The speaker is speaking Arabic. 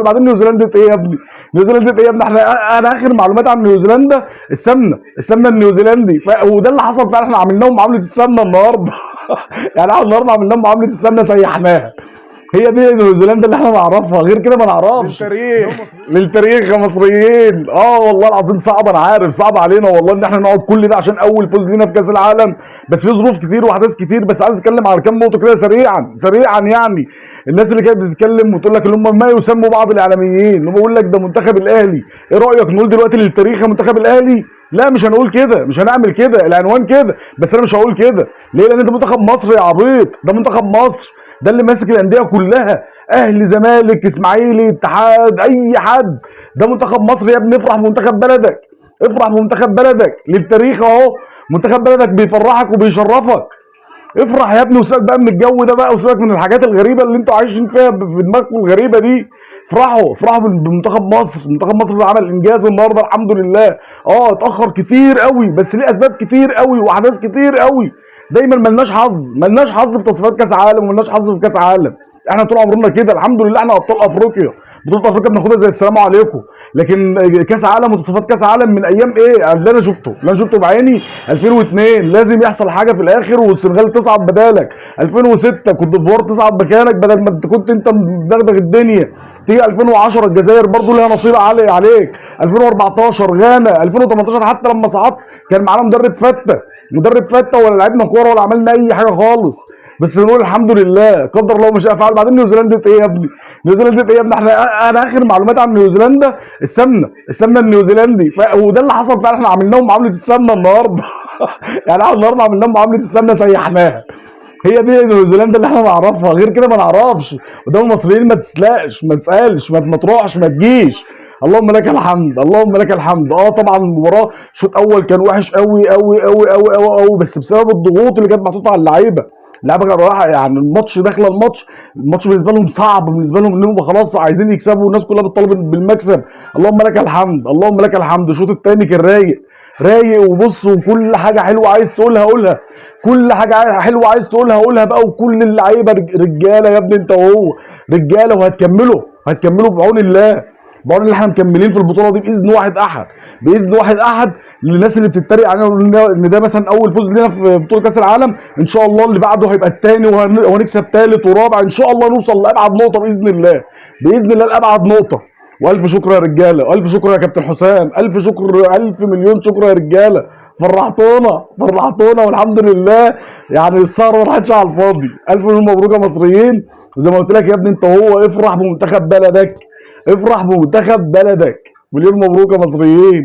بعدين نيوزيلندا ايه يا ابني؟ نيوزيلندا ايه يا ابني؟ انا اخر معلومات عن نيوزيلندا السمنه النيوزيلندي وده اللي حصل فعلا. احنا عملناهم معامله السمنه النهارده يعني احنا النهارده عملناهم معامله السمنه سيحناها. هي دي نيوزيلندا اللي احنا نعرفها، غير كده ما نعرفش. للتاريخ يا مصريين. والله العظيم صعب، انا عارف صعب علينا والله ان احنا نقعد كل ده عشان اول فوز لينا في كاس العالم، بس في ظروف كتير واحداث كتير. بس عايز اتكلم على كام نقطه كده سريعا يعني. الناس اللي كانت بتتكلم وتقول لك اللي هم ما يسموا بعض الاعلاميين اللي هم بيقول لك ده منتخب الاهلي، ايه رايك نقول دلوقتي للتاريخ يا منتخب الاهلي؟ لا مش هنقول كده، مش هنعمل كده، العنوان كده، بس انا مش هقول كده. ليه؟ لان ده منتخب مصر يا عبيط، ده منتخب مصر، ده اللي ماسك الانديه كلها، اهلي زمالك اسماعيلي اتحاد اي حد، ده منتخب مصر يا ابني. افرح بمنتخب بلدك، افرح بمنتخب بلدك، للتاريخ اهو. منتخب بلدك بيفرحك وبيشرفك، افرح يا ابني وسيبك بقى من الجو ده بقى، وسيبك من الحاجات الغريبه اللي انتوا عايشين فيها في دماغكم الغريبه دي. افرحوا بمنتخب مصر. منتخب مصر اللي عمل انجاز النهارده الحمد لله. اتاخر كتير قوي بس ليه اسباب كتير قوي واحداث كتير قوي. دايما ملناش حظ في تصفيات كاس عالم وملناش حظ في كاس عالم. احنا طول عمرنا كده الحمد لله، احنا ابطال افريقيا، بطوله افريقيا بناخدها زي السلام عليكم. لكن كاس عالم وتصفيات كاس عالم من ايام ايه؟ اللي انا شفته بعيني 2002 لازم يحصل حاجه في الاخر والسنغال تصعد بدالك، 2006 كوت ديفوار تصعد مكانك بدل ما انت كنت مدغدغ الدنيا، تيجي 2010 الجزائر برضو لها نصيب عالي عليك، 2014 غانا، 2018 حتى لما صعدت كان معانا مدرب فته ولا لعبنا كوره ولا عملنا اي حاجه خالص. بس بنقول الحمد لله، قدر الله ما شاء فعل. بعدين نيوزيلندا ايه يا ابني؟ انا اخر معلومات عن نيوزيلندا السمنه النيوزيلندي وده اللي حصل فعلا. احنا عملناهم معامله السمنه النهارده يعني احنا النهارده عملناهم معامله السمنه سيحناها. هي دي نيوزيلندا اللي احنا نعرفها، غير كده ما نعرفش. قدام المصريين ما تسلقش، ما تسالش، ما تروحش، ما تجيش. اللهم لك الحمد، اللهم لك الحمد. طبعا المباراه الشوط الاول كان وحش قوي قوي قوي قوي قوي قوي، بس بسبب الضغوط اللي كانت محطوطه على اللعيبه كانت رايحه يعني الماتش داخله الماتش بالنسبه لهم صعب، بالنسبه لهم انهم خلاص عايزين يكسبوا والناس كلها بتطالب بالمكسب. اللهم لك الحمد، اللهم لك الحمد. الشوط الثاني كان رايق وبص، وكل حاجه حلوه عايز تقولها قولها، كل حاجه حلوه عايز تقولها قولها بقى. وكل اللعيبه رجاله يا ابني، انت وهو رجاله، وهتكملوا بعون الله. بقول ان احنا مكملين في البطوله دي باذن واحد احد. للناس اللي بتتريق علينا ان ده مثلا اول فوز لنا في بطوله كاس العالم، ان شاء الله اللي بعده هيبقى الثاني وهنكسب ثالث ورابع ان شاء الله، نوصل لابعد نقطه باذن الله لابعد نقطه. والف شكر يا رجاله، والف شكر يا كابتن حسام، الف شكر، الف مليون شكر يا رجاله. فرحتونا والحمد لله. يعني السهره ما راحتش على الفاضي. الف مليون مبروك يا مصريين. وزي ما قلت لك يا ابني انت وهو افرح بمنتخب بلدك، مليون مبروك يا مصريين.